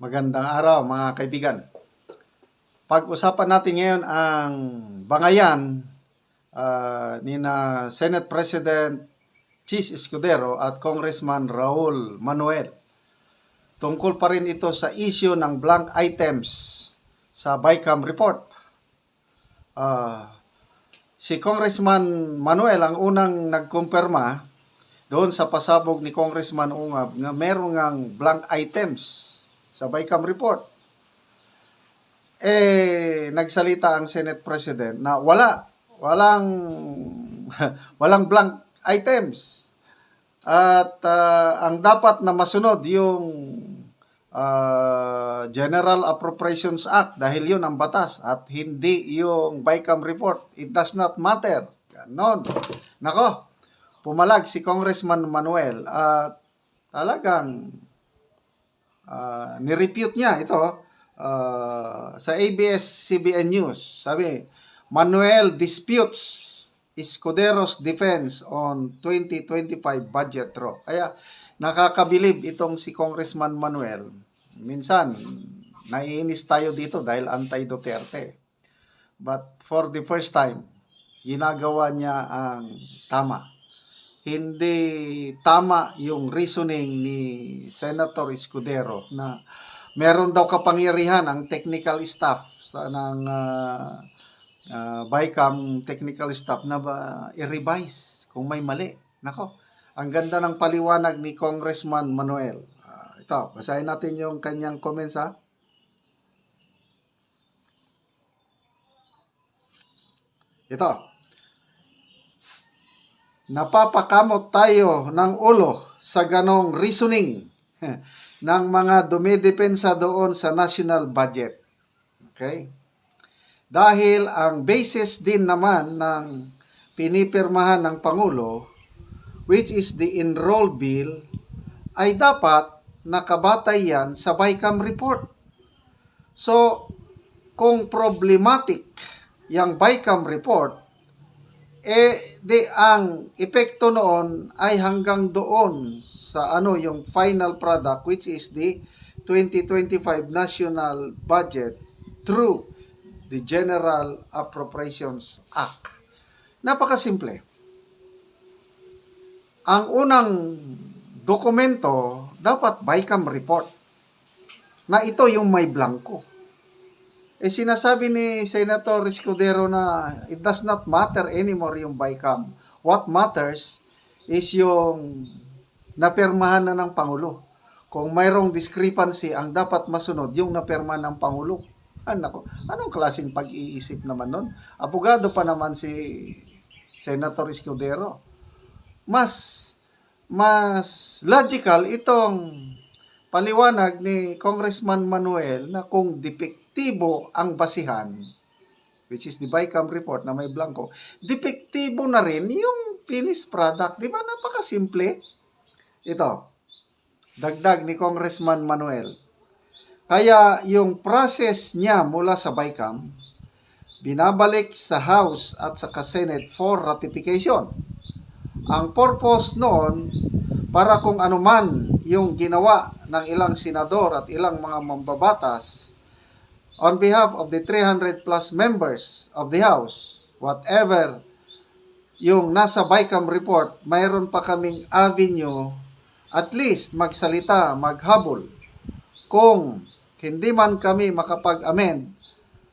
Magandang araw mga kaibigan. Pag-usapan natin ngayon ang bangayan ni na Senate President Chis Escudero at Congressman Raul Manuel. Tungkol pa rin ito sa issue ng blank items sa BICAM report. Si Congressman Manuel ang unang nagkumpirma doon sa pasabog ni Congressman Ungab na meron ngang blank items sa BICAM report. Nagsalita ang Senate President na walang blank items. At ang dapat na masunod yung General Appropriations Act dahil yun ang batas at hindi yung BICAM report. It does not matter. Ganon. Nako, pumalag si Congressman Manuel at talagang nirepute niya ito sa ABS-CBN News. Sabi, Manuel disputes Escudero's defense on 2025 budget draw. Kaya nakakabilib itong si Congressman Manuel. Minsan, naiinis tayo dito dahil anti-Duterte. But for the first time, ginagawa niya ang tama. Hindi tama yung reasoning ni Senator Escudero na meron daw kapangyarihan ang technical staff ng BICAM technical staff na i-revise kung may mali. Nako, ang ganda ng paliwanag ni Congressman Manuel. Ito, basahin natin yung kanyang comments ha. Ito. Napapakamot tayo ng ulo sa ganong reasoning ng mga dumidepensa doon sa national budget. Okay? Dahil ang basis din naman ng pinipirmahan ng Pangulo, which is the enrolled bill, ay dapat nakabatay yan sa BICAM report. So, kung problematic yung BICAM report, ang epekto noon ay hanggang doon sa yung final product, which is the 2025 national budget through the General Appropriations Act. Napakasimple. Ang unang dokumento dapat BICAM report na ito yung may blanco. Sinasabi ni Senator Escudero na it does not matter anymore yung BICAM. What matters is yung napirmahan na ng Pangulo. Kung mayroong discrepancy, ang dapat masunod yung napirmahan ng Pangulo. Anong klaseng pag-iisip naman nun? Abogado pa naman si Senator Escudero. Mas logical itong paliwanag ni Congressman Manuel na kung depektibo ang basihan, which is the BICAM report na may blanco, depektibo na rin yung finished product. Di ba? Napakasimple. Ito, dagdag ni Congressman Manuel. Kaya yung process niya mula sa BICAM, binabalik sa House at sa Senate for ratification. Ang purpose noon, para kung anuman yung ginawa ng ilang senador at ilang mga mambabatas on behalf of the 300 plus members of the House, whatever yung nasa BICAM report, mayroon pa kaming avenue at least magsalita, maghabol. Kung hindi man kami makapag-amend,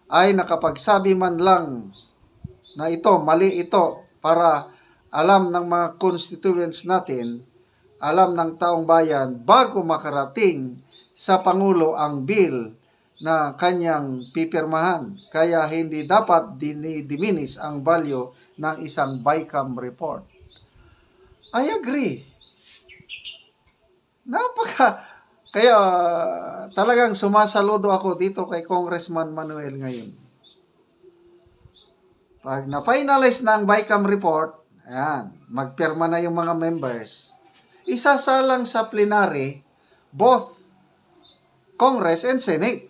ay nakapagsabi man lang na ito, mali ito, para alam ng mga constituents natin, alam ng taong bayan, bago makarating sa Pangulo ang bill na kanyang pipirmahan. Kaya hindi dapat diminish ang value ng isang BICAM report. I agree. Kaya talagang sumasaludo ako dito kay Congressman Manuel ngayon. Pag na-finalize na ang BICAM report, ayan, magpirma na yung mga members, isasalang sa plenary both Congress and Senate.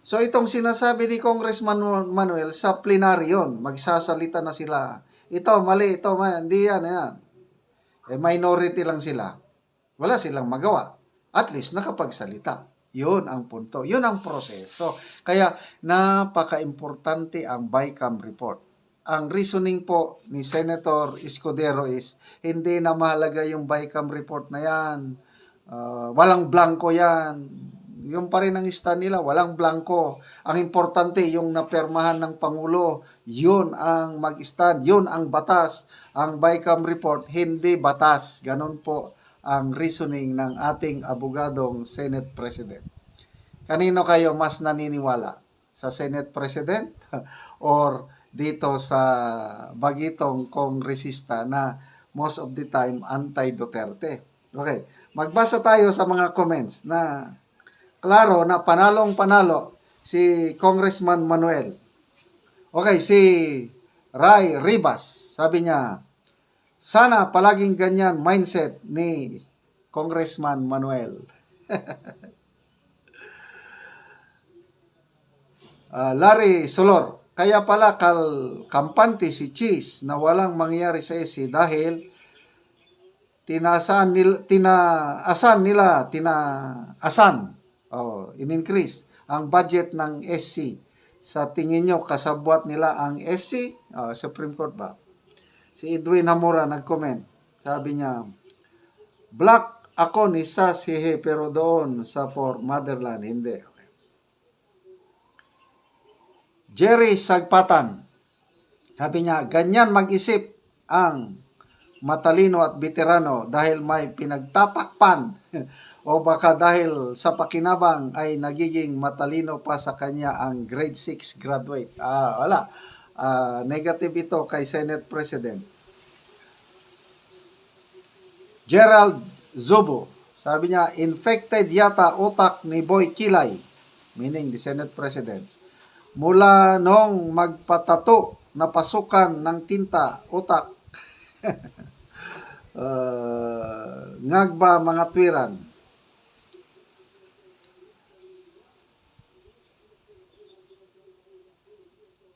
So itong sinasabi ni Congressman Manuel sa plenary yun, magsasalita na sila. Ito, mali, ito, hindi yan. Minority lang sila. Wala silang magawa. At least nakapagsalita. Yun ang punto. Yun ang proseso. Kaya napaka-importante ang BICAM report. Ang reasoning po ni Senator Escudero is hindi na mahalaga yung BICAM report na yan. Walang blanco yan. Yung pa rin ang stand nila, walang blanco. Ang importante yung napermahan ng Pangulo. Yun ang mag-stand. Yun ang batas. Ang BICAM report, hindi batas. Ganon po ang reasoning ng ating abogadong Senate President. Kanino kayo mas naniniwala? Sa Senate President or dito sa bagitong kongresista na most of the time anti-Duterte? Okay, magbasa tayo sa mga comments na klaro na panalong-panalo si Congressman Manuel. Okay, si Ray Ribas, sabi niya, sana palaging ganyan mindset ni Congressman Manuel. Larry Solor, kaya pala kampante si Cheese na walang mangyari sa SC dahil in-increase ang budget ng SC. Sa tingin nyo, kasabwat nila ang SC? Supreme Court ba? Si Edwin Hamura nag-comment. Sabi niya, black ako ni Sasihe pero doon sa for motherland, hindi. Okay. Jerry Sagpatan. Sabi niya, ganyan mag-isip ang matalino at veterano dahil may pinagtatakpan o baka dahil sa pakinabang ay nagiging matalino pa sa kanya ang grade 6 graduate. Wala. Negative ito kay Senate President. Gerald Zobo, sabi niya, infected yata utak ni Boy Kilay, meaning the Senate President. Mula nung magpatato na pasukan ng tinta utak, ngagba mga twiran.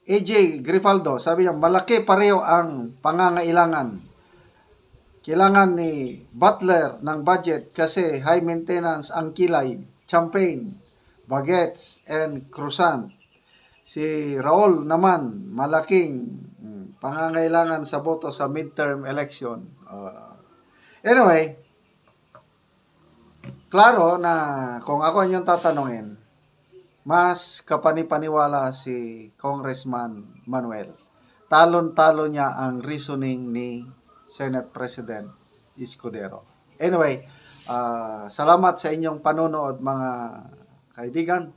AJ Grifaldo, sabi niya, malaki pareho ang pangangailangan. Kailangan ni Butler ng budget kasi high maintenance ang kilay, champagne, bagets, and croissant. Si Raul naman, malaking pangangailangan sa boto sa midterm election. Anyway, klaro na kung ako yung tatanungin, mas kapanipaniwala si Congressman Manuel. Talon-talo niya ang reasoning ni Senate President Escudero. Anyway, salamat sa inyong panonood mga kaibigan.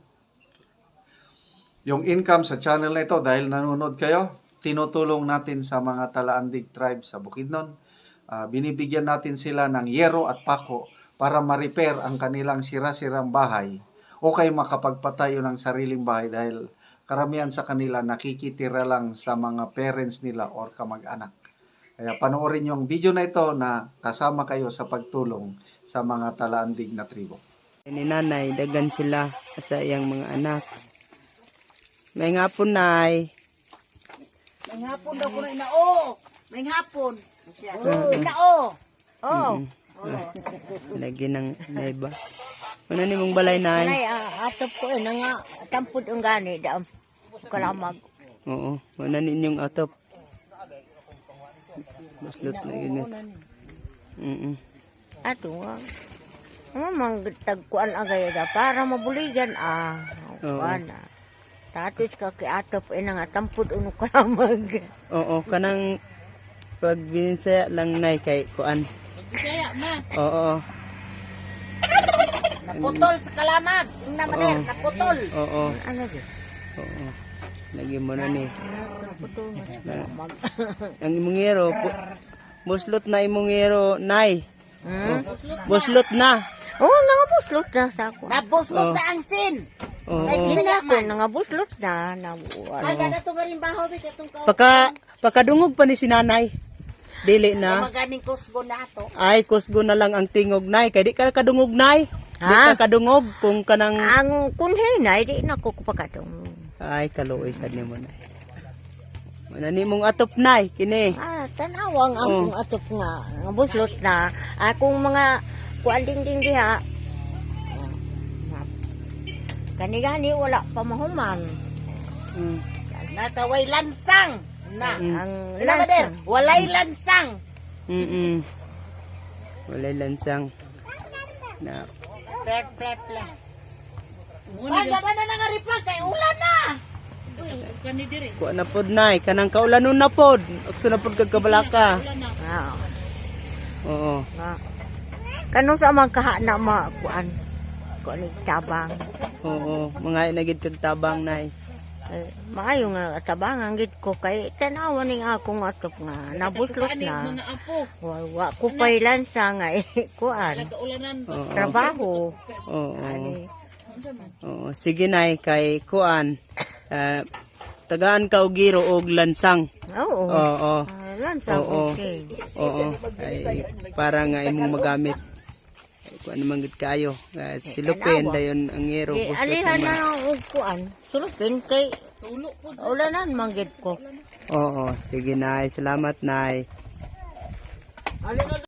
Yung income sa channel na ito dahil nanonood kayo, tinutulong natin sa mga Talaandig tribe sa Bukidnon. Binibigyan natin sila ng yero at pako para ma-repair ang kanilang sira-sirang bahay o kay makapagpatayo ng sariling bahay dahil karamihan sa kanila nakikitira lang sa mga parents nila or kamag-anak. Kaya panoorin nyo ang video na ito na kasama kayo sa pagtulong sa mga Talaandig na tribo. Ni nanay, dagan sila sa iyang mga anak. May hapon, nay. May hapon daw ko na inao. May hapon. Inao. Oh. Lagi ng naiba. Ano ni mong balay, nay? Nay, atop ko nga tampod ang gani daam. Kalamag. Oo, ano ninyong atop? Baslot na yun. Ato nga. Mang tagkuan agay da para mabuligan kuan. Tatos ka kay atop nga tampod uno kalamag. Oo, kanang pag binisaya lang, nay, kay kuan. Bisaya ma. Oo. Naputol sa kalamag. Ingna maner, naputol. Oo. Ano di? Oo. Lagi mo na ni. Naputol sa kalamag. Ang imongero, buslot na imongero, nay. Buslot na. Oh, nangabuslot na sa ako. Nabuslot na ang sin. Oo. Hindi ako nangabuslot na. Ay, gana to garing baho, itong Pakadungog pa ni si nanay. Dili na. maganing kusgo na ato. Ay, kusgo na lang ang tingog, nay. Kaya di ka kadungog, nay. Di ka kadungog kung kanang... Ang kunhay na, hindi na ko kupakatong. Ay, kaluoy sad ni mo, nay. Manani mong atop, nay. Kini. Tanawang ang atop nga. Nga buslot na. Akong mga kuanding din diha. Kani-gani wala pa mahuman. Mm. Nataway lansang. Na. Ang Lansang. lansang. Walay lansang. Walay lansang. Na. Plet, plet, plet. Pagda na nga ripag, kay ulan na. Kuha na pod nay, kanang kaulanon na pod. Akso na pod kag kabalaka. Oo. Kanong sa mga kaha na makuan. Kuan ni tabang. Oo, mga inagid kag tabang nay. Maayo nga tabangan gid ko kay tanawa ning akong atop nga nabuslot na. Wa ko pay lansa nga kuan. Oo. Trabaho. Oo. Ani. Oo, sige nay kay kuan. Tagaan ka og giro og lansang. Oo. Oo. Lansa Oo. okay. Oo. Ay, para nga imong magamit. Ay, kuan naman gid kayo. Silupin dayon ang giro. Di alihan na og kuan. Sulupin kay ulanan manggid ko. Oo, sige nay. Salamat nay.